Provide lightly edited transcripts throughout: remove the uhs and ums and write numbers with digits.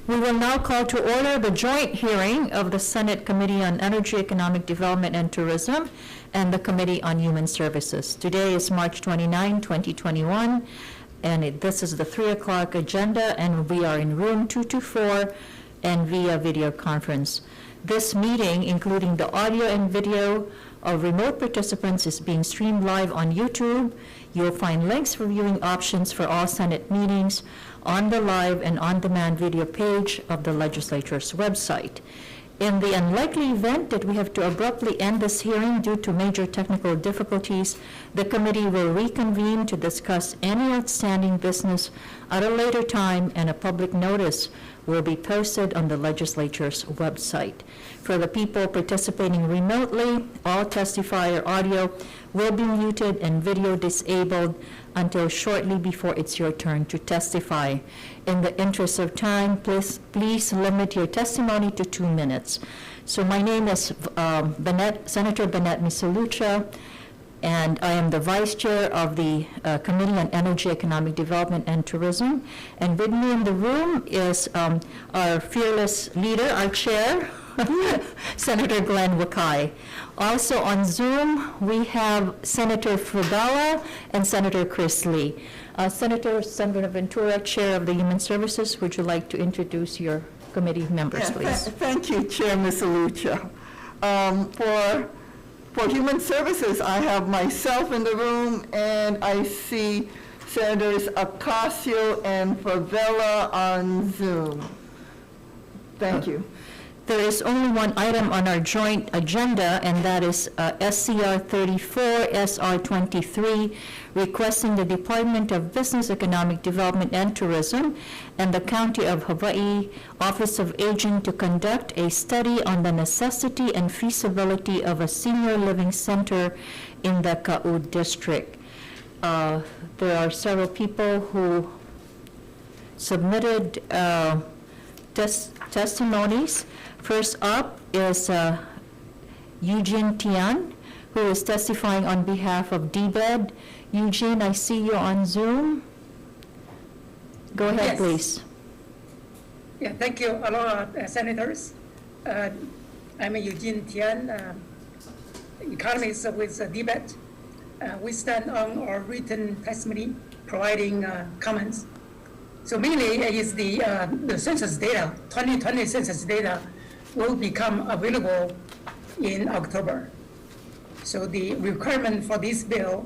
We will now call to order the joint hearing of the Senate Committee on Energy, Economic Development, and Tourism and the Committee on Human Services. Today is March 29, 2021, and this is the 3 o'clock agenda, and we are in room 224 and via video conference. This meeting, including the audio and video of remote participants, is being streamed live on YouTube. You'll find links for viewing options for all Senate meetings on the live and on-demand video page of the legislature's website. In the unlikely event that we have to abruptly end this hearing due to major technical difficulties, the committee will reconvene to discuss any outstanding business at a later time, and a public notice will be posted on the legislature's website. For the people participating remotely, all testifier audio will be muted and video disabled until shortly before it's your turn to testify. In the interest of time, please limit your testimony to 2 minutes. So my name is Senator Bennett Misalucha, and I am the Vice Chair of the Committee on Energy, Economic Development, and Tourism. And with me in the room is our fearless leader, our Chair, Senator Glenn Wakai. Also on Zoom, we have Senator Fragala and Senator Chris Lee. Senator Ventura, Chair of the Human Services, would you like to introduce your committee members, please? Thank you, Chair Misalucha. For Human Services, I have myself in the room, and I see Senators Ocasio and Favela on Zoom. Thank you. There is only one item on our joint agenda, and that is SCR 34, SR 23, requesting the Department of Business, Economic Development, and Tourism and the County of Hawaii Office of Aging to conduct a study on the necessity and feasibility of a senior living center in the Ka'u district. There are several people who submitted testimonies. First up is Eugene Tian, who is testifying on behalf of DBED. Eugene, I see you on Zoom. Go ahead, yes, please. Yeah, thank you. Hello, Senators. I'm Eugene Tian, economist with DBED. We stand on our written testimony providing comments. So mainly is the census data, 2020 census data will become available in October. So the requirement for this bill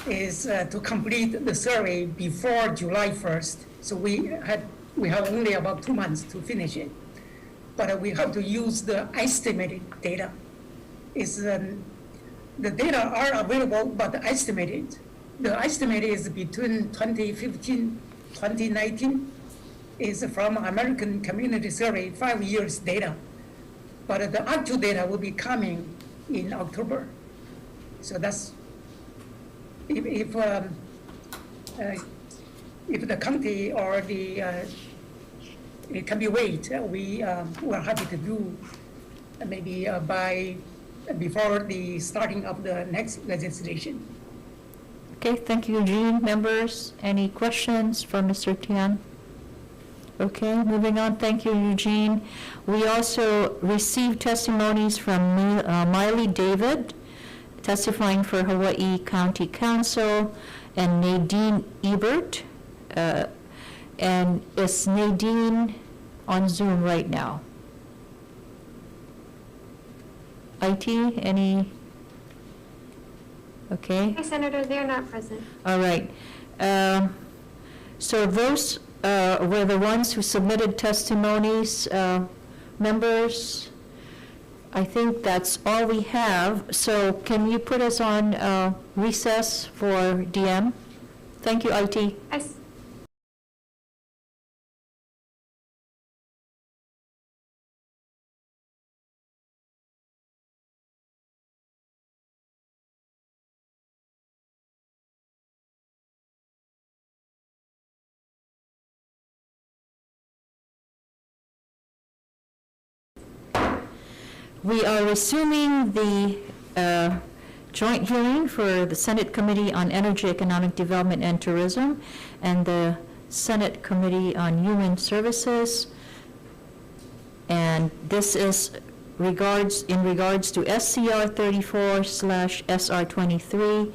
is to complete the survey before July 1st. So we have only about 2 months to finish it. But we have to use the estimated data. The data are available, but estimated. The estimate is between 2015, 2019 is from American Community Survey, 5 years data. But the actual data will be coming in October. So that's, if the county or it can be wait, we are happy to do maybe before the starting of the next legislation. Okay, thank you, Eugene. Members, any questions for Mr. Tian? Okay, moving on. Thank you, Eugene. We also received testimonies from Miley David, testifying for Hawaii County Council, and Nadine Ebert. And is Nadine on Zoom right now? IT, any? Okay. Hi, Senator, they're not present. All right. So those were the ones who submitted testimonies. Members, I think that's all we have. So can you put us on recess for DM? Thank you, IT. We are resuming the joint hearing for the Senate Committee on Energy, Economic Development, and Tourism, and the Senate Committee on Human Services. And this is in regards to SCR 34/SR 23.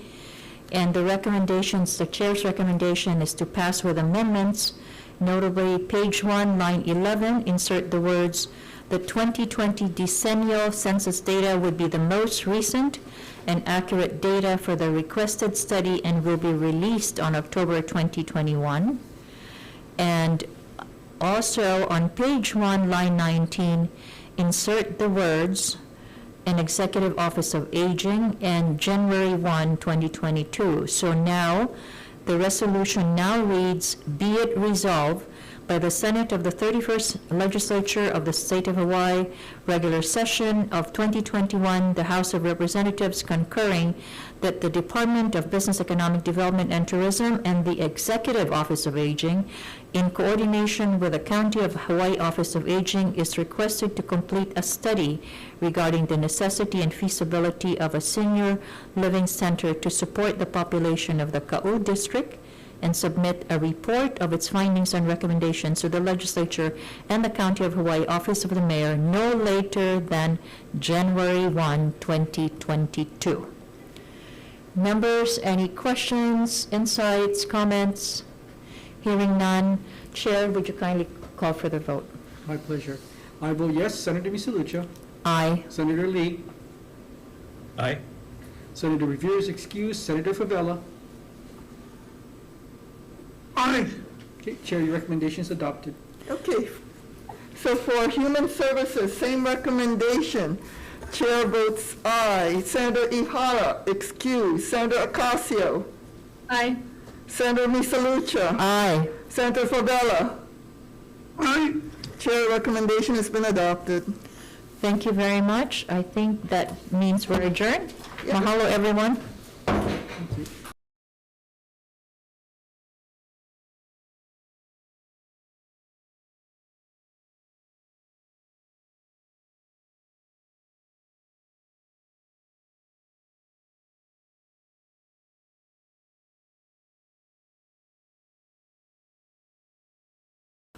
And the chair's recommendation is to pass with amendments. Notably, page 1, line 11, insert the words, "The 2020 decennial census data would be the most recent and accurate data for the requested study and will be released on October 2021. And also on page 1, line 19, insert the words, "An Executive Office of Aging," and January 1, 2022. So now, the resolution now reads, "Be it resolved by the Senate of the 31st Legislature of the State of Hawaii, regular session of 2021, the House of Representatives concurring that the Department of Business, Economic Development and Tourism and the Executive Office of Aging, in coordination with the County of Hawaii Office of Aging, is requested to complete a study regarding the necessity and feasibility of a senior living center to support the population of the Ka'u District, and submit a report of its findings and recommendations to the Legislature and the County of Hawaii Office of the Mayor no later than January 1, 2022. Members, any questions, insights, comments? Hearing none. Chair, would you kindly call for the vote? My pleasure. I vote yes. Senator Misalucha. Aye. Senator Lee. Aye. Senator Revere is excused. Senator Favela. Aye. Okay, Chair, your recommendation is adopted. Okay. So for Human Services, same recommendation. Chair votes aye. Senator Ihara, excused. Senator Ocasio. Aye. Senator Misalucha. Aye. Senator Favela. Aye. Chair recommendation has been adopted. Thank you very much. I think that means we're adjourned. Yeah. Mahalo, everyone. Thank you.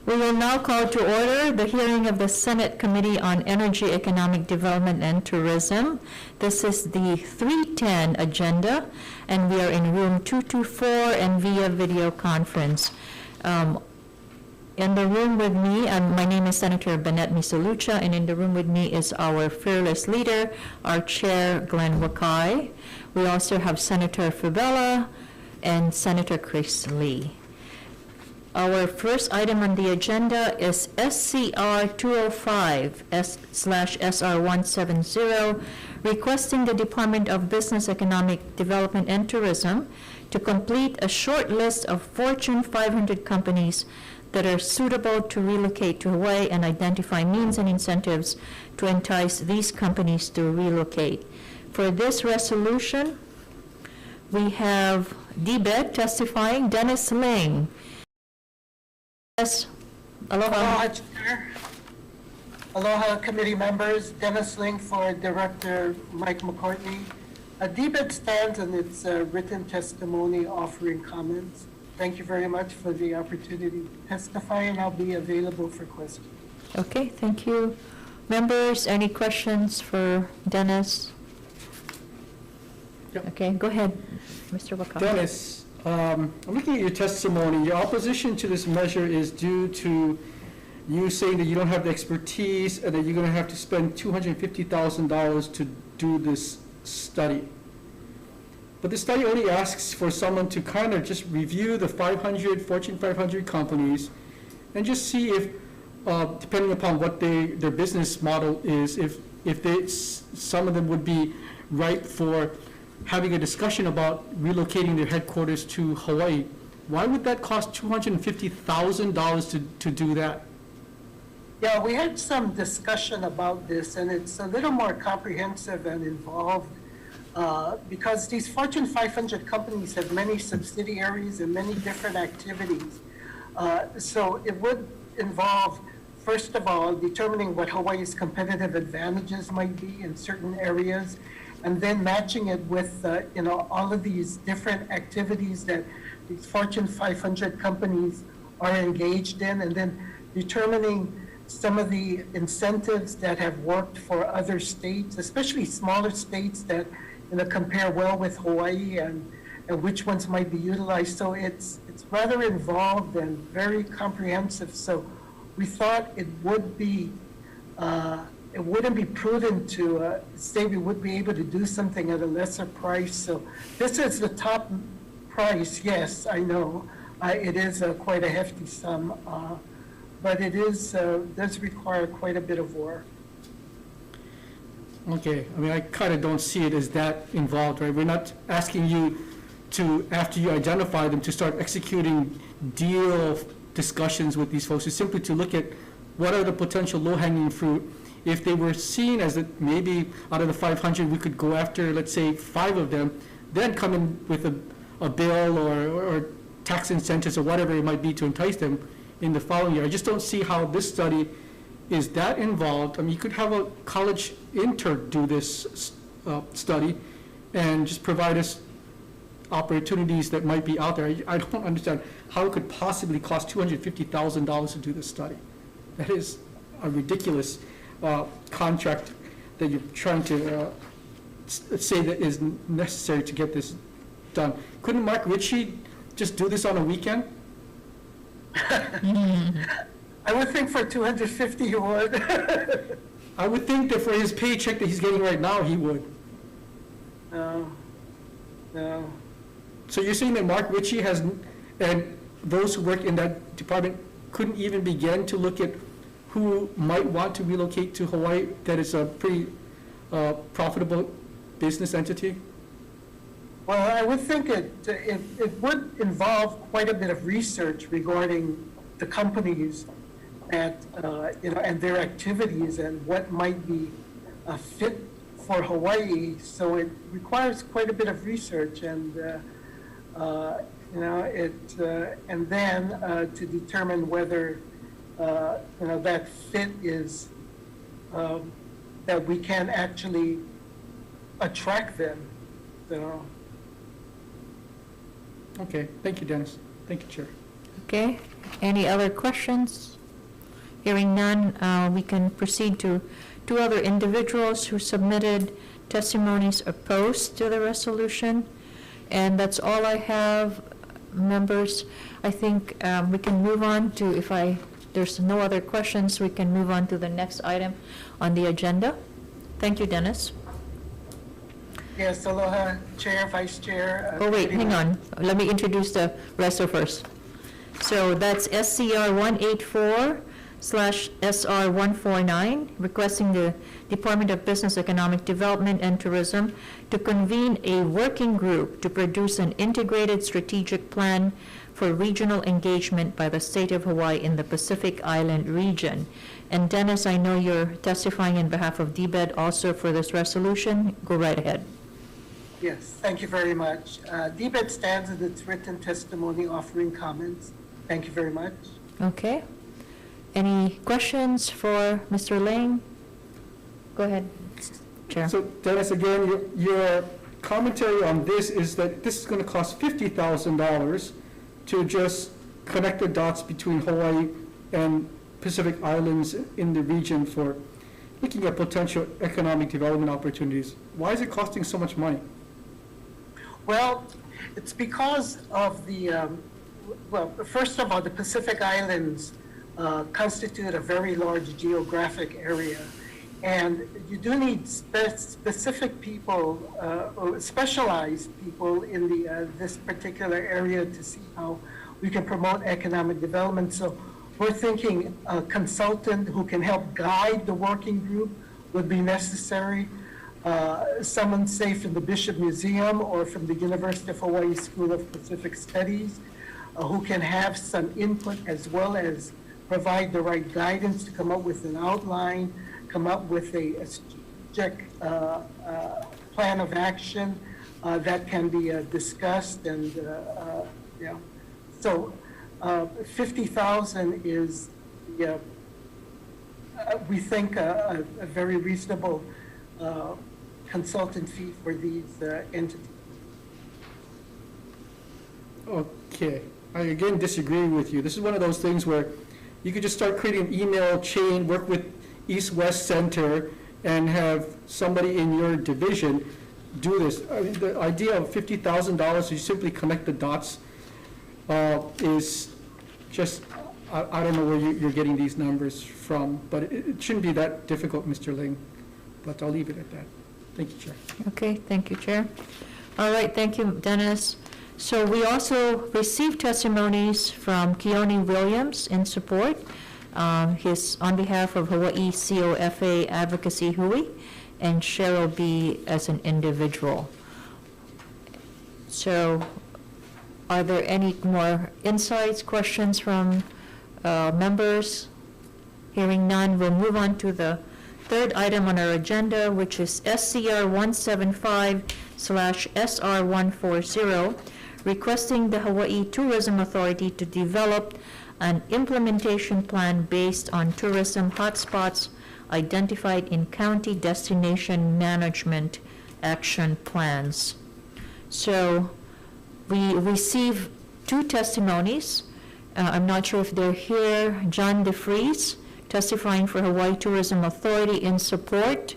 We will now call to order the hearing of the Senate Committee on Energy, Economic Development, and Tourism. This is the 310 agenda, and we are in room 224 and via video conference. In the room with me, my name is Senator Bennett Misalucha, and in the room with me is our fearless leader, our chair, Glenn Wakai. We also have Senator Favela and Senator Chris Lee. Our first item on the agenda is SCR 205/SR 170, requesting the Department of Business, Economic Development and Tourism to complete a short list of Fortune 500 companies that are suitable to relocate to Hawaii and identify means and incentives to entice these companies to relocate. For this resolution, we have DBET testifying, Dennis Ling. Yes, aloha. Aloha, Chair. Aloha, committee members. Dennis Ling for Director Mike McCourtney. DBET stands on its written testimony offering comments. Thank you very much for the opportunity to testify, and I'll be available for questions. Okay, thank you. Members, any questions for Dennis? Yep. Okay, go ahead, Mr. Wakao. Dennis, I'm looking at your testimony. Your opposition to this measure is due to you saying that you don't have the expertise and that you're going to have to spend $250,000 to do this study. But the study only asks for someone to kind of just review the Fortune 500 companies and just see if, depending upon what their business model is, if some of them would be ripe for having a discussion about relocating their headquarters to Hawaii. Why would that cost $250,000 to do that? Yeah, we had some discussion about this, and it's a little more comprehensive and involved because these Fortune 500 companies have many subsidiaries and many different activities. So it would involve, first of all, determining what Hawaii's competitive advantages might be in certain areas, and then matching it with all of these different activities that these Fortune 500 companies are engaged in, and then determining some of the incentives that have worked for other states, especially smaller states that, compare well with Hawaii, and which ones might be utilized. So it's rather involved and very comprehensive. So we thought it wouldn't be prudent to say we would be able to do something at a lesser price. So this is the top price. Yes, I know. It is quite a hefty sum, but it does require quite a bit of work. Okay, I mean, I kind of don't see it as that involved, right? We're not asking you to, after you identify them, to start executing deal discussions with these folks. It's simply to look at what are the potential low-hanging fruit. If they were seen as that maybe out of the 500, we could go after, let's say, 5 of them, then come in with a bill or tax incentives or whatever it might be to entice them in the following year. I just don't see how this study is that involved. I mean, you could have a college intern do this study and just provide us opportunities that might be out there. I don't understand how it could possibly cost $250,000 to do this study. That is a ridiculous contract that you're trying to say that is necessary to get this done. Couldn't Mark Ritchie just do this on a weekend? I would think for 250 you would. I would think that for his paycheck that he's getting right now, he would. No. So you're saying that Mark Ritchie has, and those who work in that department couldn't even begin to look at who might want to relocate to Hawaii, that is a pretty profitable business entity? Well, I would think it would involve quite a bit of research regarding the companies that, and their activities and what might be a fit for Hawaii. So it requires quite a bit of research and, and then to determine whether, that fit is, that we can actually attract them, Okay, thank you, Dennis. Thank you, Chair. Okay, any other questions? Hearing none, we can proceed to 2 other individuals who submitted testimonies opposed to the resolution. And that's all I have, members. I think we can move on to, there's no other questions, we can move on to the next item on the agenda. Thank you, Dennis. Yes, aloha, Chair, Vice Chair. Oh, wait, hang on. Let me introduce the rest first. So that's SCR 184/SR 149, requesting the Department of Business, Economic Development and Tourism to convene a working group to produce an integrated strategic plan for regional engagement by the state of Hawaii in the Pacific Island region. And Dennis, I know you're testifying in behalf of DBED also for this resolution. Go right ahead. Yes, thank you very much. DBED stands in its written testimony offering comments. Thank you very much. Okay. Any questions for Mr. Lang? Go ahead, Chair. So Dennis, again, your commentary on this is that this is going to cost $50,000 to just connect the dots between Hawaii and Pacific Islands in the region for looking at potential economic development opportunities. Why is it costing so much money? Well, it's because of the, first of all, the Pacific Islands constitute a very large geographic area. And you do need specific people or specialized people in this particular area to see how we can promote economic development. So we're thinking a consultant who can help guide the working group would be necessary. Someone, say, from the Bishop Museum or from the University of Hawaii School of Pacific Studies, who can have some input as well as provide the right guidance to come up with an outline, come up with a strategic plan of action that can be discussed. And so 50,000 is, we think, a very reasonable consultant fee for these entities. Okay, I again disagree with you. This is one of those things where you could just start creating an email chain, work with East-West Center, and have somebody in your division do this. I mean, the idea of $50,000, you simply connect the dots, is just, I don't know where you're getting these numbers from, but it shouldn't be that difficult, Mr. Ling. But I'll leave it at that. Thank you, Chair. Okay, thank you, Chair. All right, thank you, Dennis. So we also received testimonies from Keone Williams in support, his on behalf of Hawaii COFA Advocacy Hui, and Cheryl B. as an individual. So are there any more insights, questions from members? Hearing none, we'll move on to the third item on our agenda, which is SCR 175/SR 140, requesting the Hawaii Tourism Authority to develop an implementation plan based on tourism hotspots identified in county destination management action plans. So we received two testimonies. I'm not sure if they're here. John DeFries, testifying for Hawaii Tourism Authority in support,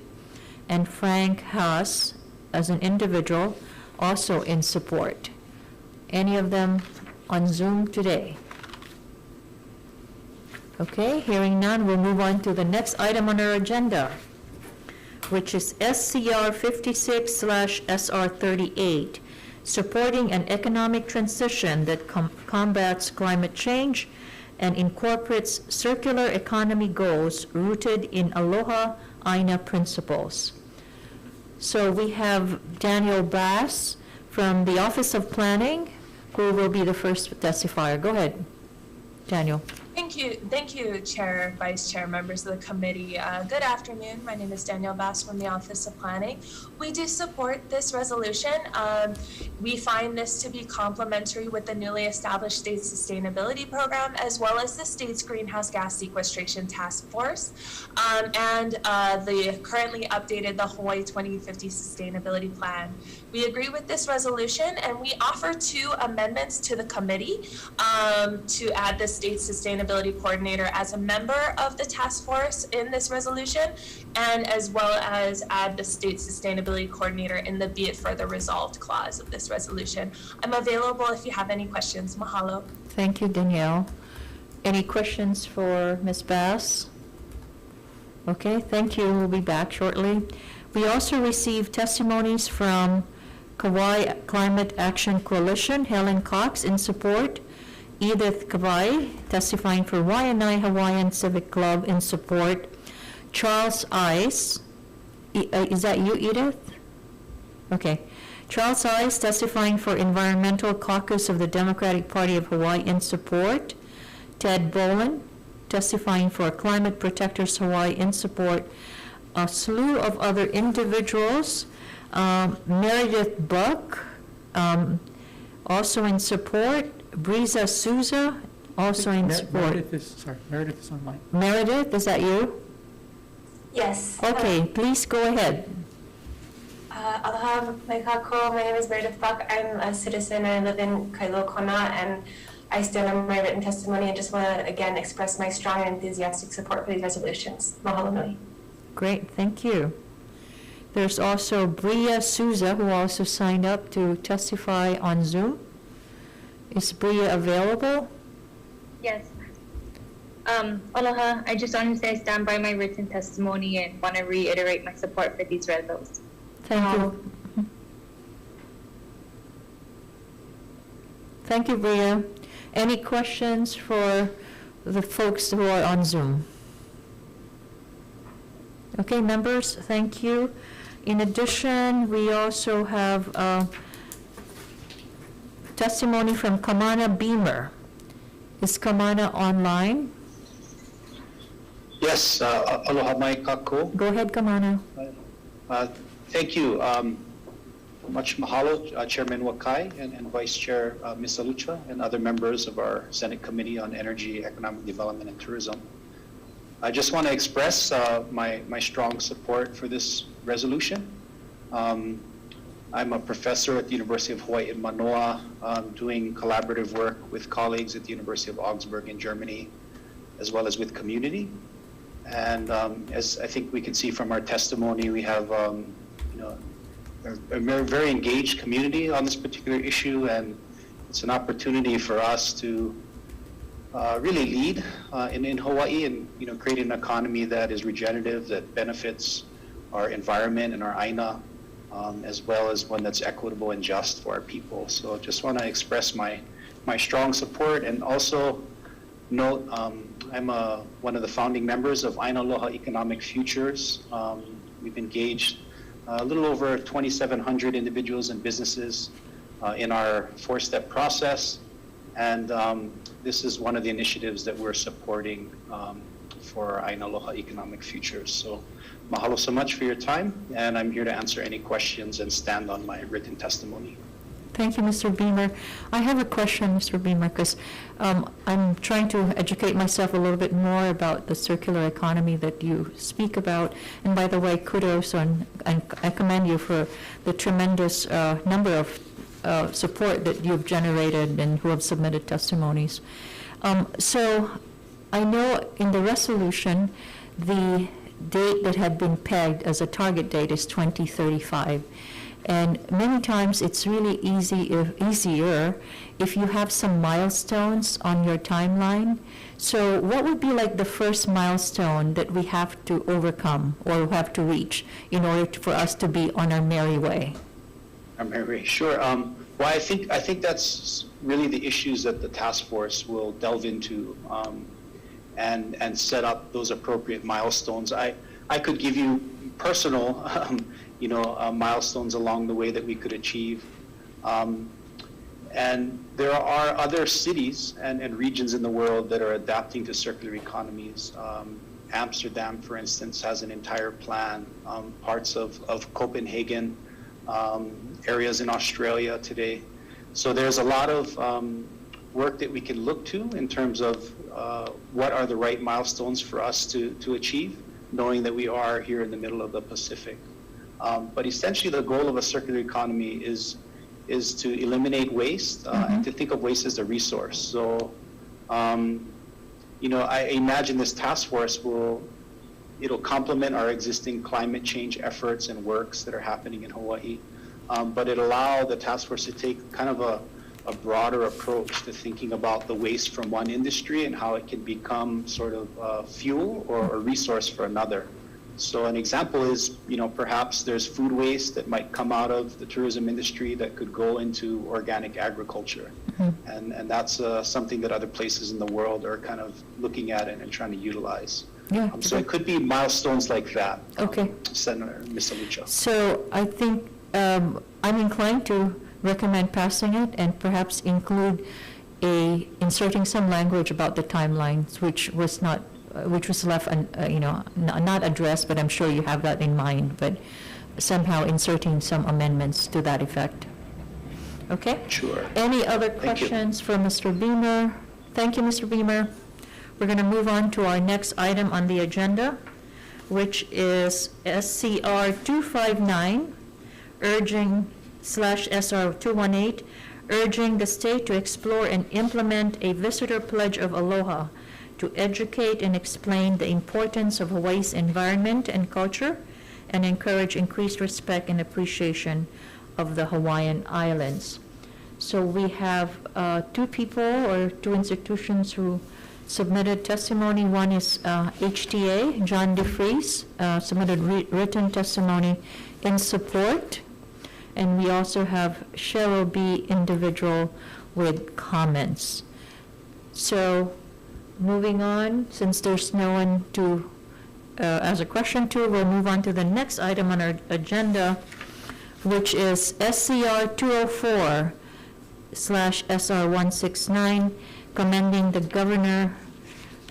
and Frank Haas, as an individual, also in support. Any of them on Zoom today? Okay, hearing none, we'll move on to the next item on our agenda, which is SCR 56/SR 38, supporting an economic transition that combats climate change and incorporates circular economy goals rooted in Aloha Aina principles. So we have Daniel Bass from the Office of Planning, who will be the first testifier. Go ahead, Daniel. Thank you, Chair, Vice Chair, members of the committee. Good afternoon. My name is Danielle Bass from the Office of Planning. We do support this resolution. We find this to be complementary with the newly established state sustainability program, as well as the state's greenhouse gas sequestration task force, and the currently updated the Hawaii 2050 sustainability plan. We agree with this resolution, and we offer two amendments to the committee to add the state sustainability coordinator as a member of the task force in this resolution, and as well as add the state sustainability coordinator in the be it further resolved clause of this resolution. I'm available if you have any questions. Mahalo. Thank you, Danielle. Any questions for Ms. Bass? Okay, thank you. We'll be back shortly. We also received testimonies from Kauai Climate Action Coalition, Helen Cox in support, Edith Kawai, testifying for Waianae Hawaiian Civic Club in support, Charles Ice, is that you, Edith? Okay. Charles Ice, testifying for Environmental Caucus of the Democratic Party of Hawaii in support, Ted Boland, testifying for Climate Protectors Hawaii in support, a slew of other individuals, Meredith Buck, also in support, Breeza Souza, also in support. Meredith is online. Meredith, is that you? Yes. Okay, please go ahead. Aloha, mai kako. My name is Meredith Buck. I'm a citizen. I live in Kailua Kona, and I stand on my written testimony and just want to again express my strong and enthusiastic support for these resolutions. Mahalo nui. Great, thank you. There's also Bria Souza, who also signed up to testify on Zoom. Is Bria available? Yes. Aloha, I just want to say I stand by my written testimony and want to reiterate my support for these resolutions. Thank you. Thank you, Bria. Any questions for the folks who are on Zoom? Okay, members, thank you. In addition, we also have testimony from Kamana Beamer. Is Kamana online? Yes, aloha mai kako. Go ahead, Kamana. Thank you. Much mahalo, Chairman Wakai and Vice Chair Ms. Alucha and other members of our Senate Committee on Energy, Economic Development, and Tourism. I just want to express my strong support for this resolution. I'm a professor at the University of Hawaii in Manoa, doing collaborative work with colleagues at the University of Augsburg in Germany. as well as with community. And as I think we can see from our testimony, we have a very engaged community on this particular issue, and it's an opportunity for us to really lead in Hawaii and create an economy that is regenerative, that benefits our environment and our aina, as well as one that's equitable and just for our people. So just want to express my strong support, and also note I'm one of the founding members of Aina Aloha Economic Futures. We've engaged a little over 2,700 individuals and businesses in our four-step process, and this is one of the initiatives that we're supporting for Aina Aloha Economic Futures. So mahalo so much for your time, and I'm here to answer any questions and stand on my written testimony. Thank you, Mr. Beamer. I have a question, Mr. Beamer, because I'm trying to educate myself a little bit more about the circular economy that you speak about. And by the way, kudos and I commend you for the tremendous number of support that you've generated and who have submitted testimonies. So I know in the resolution, the date that had been pegged as a target date is 2035. And many times it's really easier if you have some milestones on your timeline. So what would be like the first milestone that we have to overcome or have to reach in order for us to be on our merry way? Our merry way, sure. Well, I think that's really the issues that the task force will delve into and set up those appropriate milestones. I could give you personal milestones along the way that we could achieve. And there are other cities and regions in the world that are adapting to circular economies. Amsterdam, for instance, has an entire plan. Parts of Copenhagen, areas in Australia today. So there's a lot of work that we can look to in terms of what are the right milestones for us to achieve, knowing that we are here in the middle of the Pacific. But essentially the goal of a circular economy is to eliminate waste and to think of waste as a resource. So, I imagine this task force it'll complement our existing climate change efforts and works that are happening in Hawaii, but it'll allow the task force to take kind of a broader approach to thinking about the waste from one industry and how it can become sort of fuel or a resource for another. So an example is, perhaps there's food waste that might come out of the tourism industry that could go into organic agriculture. And that's something that other places in the world are kind of looking at and trying to utilize. Yeah. So it could be milestones like that. Okay. Senator Ms. Alucha. So I think I'm inclined to recommend passing it and perhaps include inserting some language about the timelines, which was left, not addressed, but I'm sure you have that in mind, but somehow inserting some amendments to that effect. Okay? Sure. Any other questions for Mr. Beamer? Thank you, Mr. Beamer. We're going to move on to our next item on the agenda, which is SCR 259, SR 218, urging the state to explore and implement a visitor pledge of aloha to educate and explain the importance of Hawaii's environment and culture and encourage increased respect and appreciation of the Hawaiian Islands. So we have two people or two institutions who submitted testimony. One is HTA, John DeFries, submitted written testimony in support. And we also have Cheryl B. individual with comments. So moving on, since there's no one to ask a question to, we'll move on to the next item on our agenda, which is SCR 204/SR 169, commending the Governor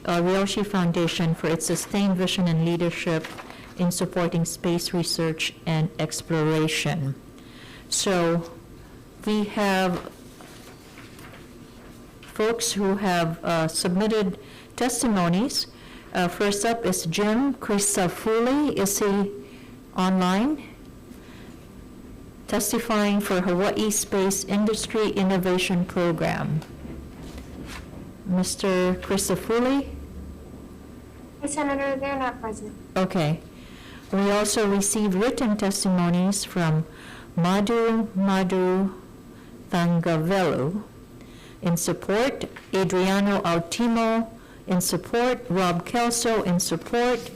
Ryoshi Foundation for its sustained vision and leadership in supporting space research and exploration. So we have folks who have submitted testimonies. First up is Jim Crisafulli. Is he online? Testifying for Hawaii Space Industry Innovation Program. Mr. Crisafulli? Senator, they're not present. Okay. We also received written testimonies from Madhu Thangavelu in support, Adriano Altimo in support, Rob Kelso in support,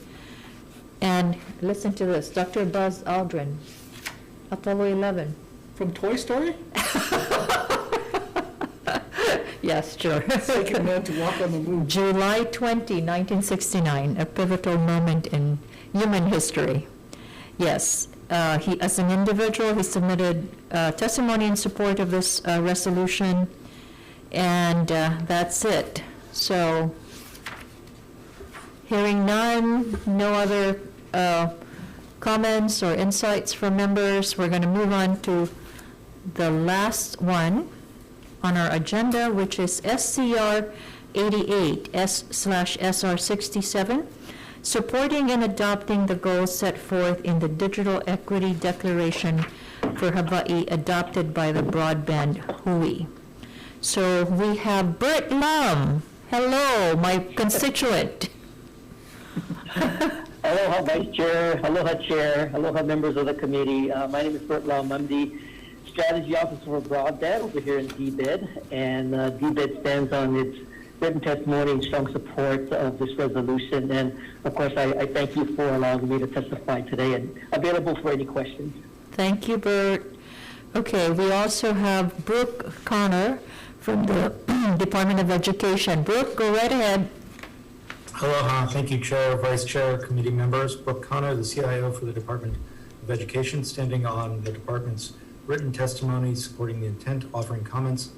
and listen to this, Dr. Buzz Aldrin, Apollo 11. From Toy Story? Yes, sure. Second man to walk on the moon. July 20, 1969, a pivotal moment in human history. Yes, he, as an individual, he submitted testimony in support of this resolution, and that's it. So, hearing none, no other comments or insights from members, we're going to move on to the last one on our agenda, which is SCR 88 S/SR 67, supporting and adopting the goals set forth in the Digital Equity Declaration for Hawaii adopted by the Broadband Hui. So we have Bert Lum. Hello, my constituent. Aloha, Vice Chair. Aloha, Chair. Aloha, members of the committee. My name is Bert Lum. I'm the Strategy Officer for Broadband over here in DBED, and DBED stands on its written testimony and strong support of this resolution. And of course, I thank you for allowing me to testify today and available for any questions. Thank you, Bert. Okay, we also have Brooke Connor from the Department of Education. Brooke, go right ahead. Aloha. Thank you, Chair, Vice Chair, committee members. Brooke Connor, the CIO for the Department of Education, standing on the department's written testimony supporting the intent, offering comments.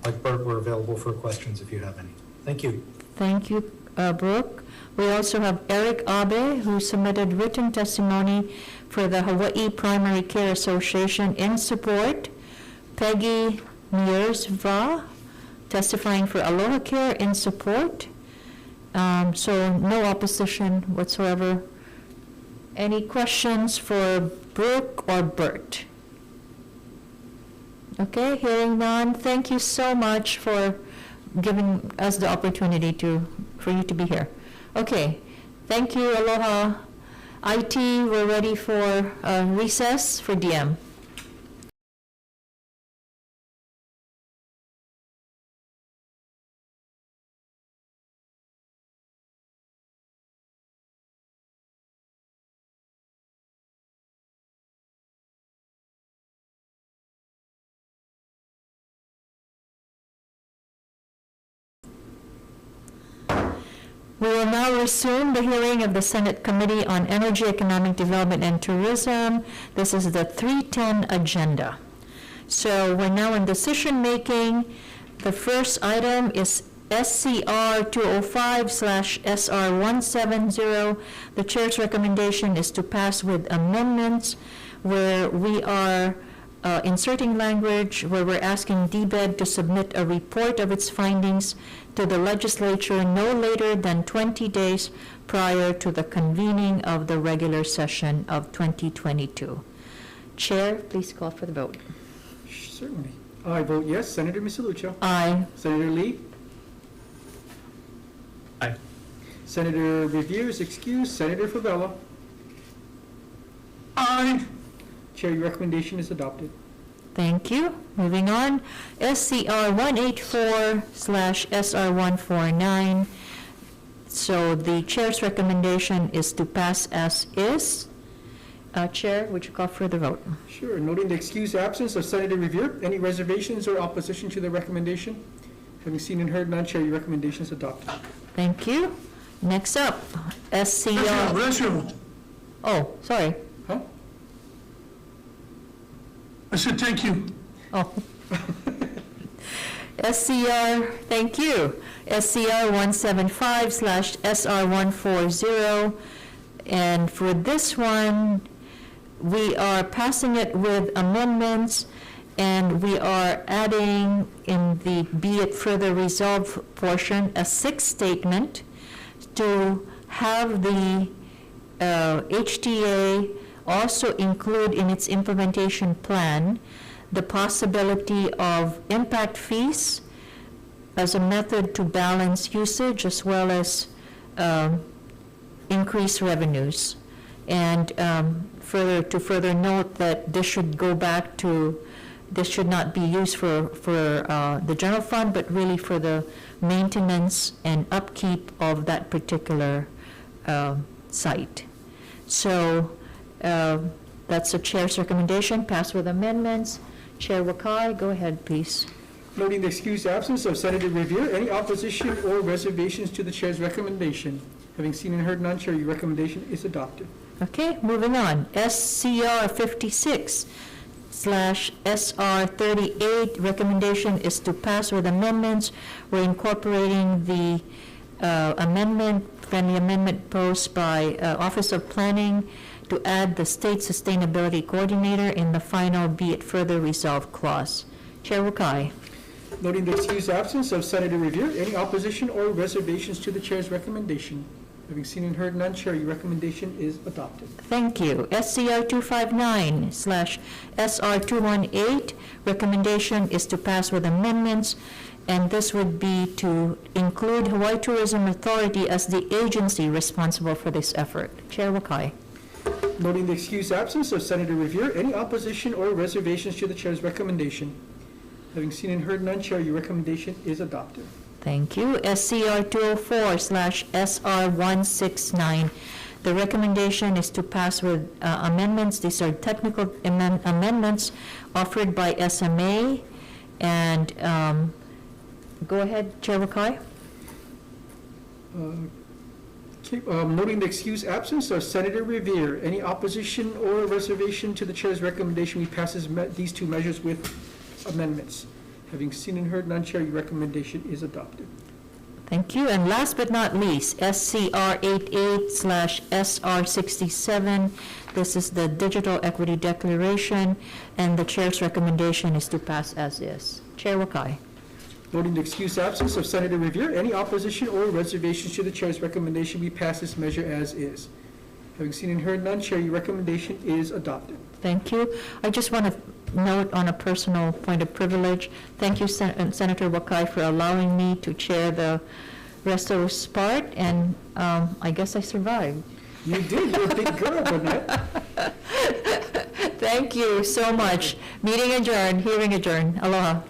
Like Bert, we're available for questions if you have any. Thank you. Thank you, Brooke. We also have Eric Abe, who submitted written testimony for the Hawaii Primary Care Association in support. Peggy Miersva, testifying for Aloha Care in support. So no opposition whatsoever. Any questions for Brooke or Bert? Okay, hearing none. Thank you so much for giving us the opportunity for you to be here. Okay, thank you, aloha. IT, we're ready for recess for DM. We will now resume the hearing of the Senate Committee on Energy, Economic Development, and Tourism. This is the 310 agenda. So we're now in decision-making. The first item is SCR 205/SR 170. The chair's recommendation is to pass with amendments where we are inserting language where we're asking DBED to submit a report of its findings to the legislature no later than 20 days prior to the convening of the regular session of 2022. Chair, please call for the vote. Certainly. I vote yes. Senator Misalucha. Aye. Senator Lee. Aye. Senator Revere is excused. Senator Favela. Aye. Chair, your recommendation is adopted. Thank you. Moving on, SCR 184/SR 149. So the chair's recommendation is to pass as is. Chair, would you call for the vote? Sure. Noting the excused absence of Senator Revere, any reservations or opposition to the recommendation? Having seen and heard none, Chair, your recommendation is adopted. Thank you. Next up, SCR. Oh, sorry. Huh? I said thank you. Oh. SCR, thank you. SCR 175/SR 140. And for this one, we are passing it with amendments, and we are adding in the be it further resolved portion a sixth statement to have the HTA also include in its implementation plan the possibility of impact fees as a method to balance usage, as well as increase revenues. And further note that this should go back to, this should not be used for the general fund, but really for the maintenance and upkeep of that particular site. So that's the chair's recommendation, pass with amendments. Chair Wakai, go ahead, please. Noting the excused absence of Senator Revere, any opposition or reservations to the chair's recommendation? Having seen and heard none, Chair, your recommendation is adopted. Okay, moving on. SCR 56/SR 38, recommendation is to pass with amendments. We're incorporating the friendly amendment posed by Office of Planning to add the State Sustainability Coordinator in the final be it further resolved clause. Chair Wakai. Noting the excused absence of Senator Revere, any opposition or reservations to the chair's recommendation? Having seen and heard none, Chair, your recommendation is adopted. Thank you. SCR 259/SR 218, recommendation is to pass with amendments, and this would be to include Hawaii Tourism Authority as the agency responsible for this effort. Chair Wakai. Noting the excused absence of Senator Revere, any opposition or reservations to the chair's recommendation? Having seen and heard none, Chair, your recommendation is adopted. Thank you. SCR 204/SR 169. The recommendation is to pass with amendments. These are technical amendments offered by SMA. And go ahead, Chair Wakai. Noting the excused absence of Senator Revere, any opposition or reservation to the chair's recommendation, we pass these two measures with amendments. Having seen and heard none, Chair, your recommendation is adopted. Thank you. And last but not least, SCR 88/SR 67. This is the Digital Equity Declaration, and the chair's recommendation is to pass as is. Chair Wakai. Noting the excused absence of Senator Revere, any opposition or reservations to the chair's recommendation, we pass this measure as is. Having seen and heard none, Chair, your recommendation is adopted. Thank you. I just want to note on a personal point of privilege, thank you, Senator Wakai, for allowing me to chair the rest of this part, and I guess I survived. You did. You're a big girl, Burnett. Thank you so much. Meeting adjourned, hearing adjourned. Aloha.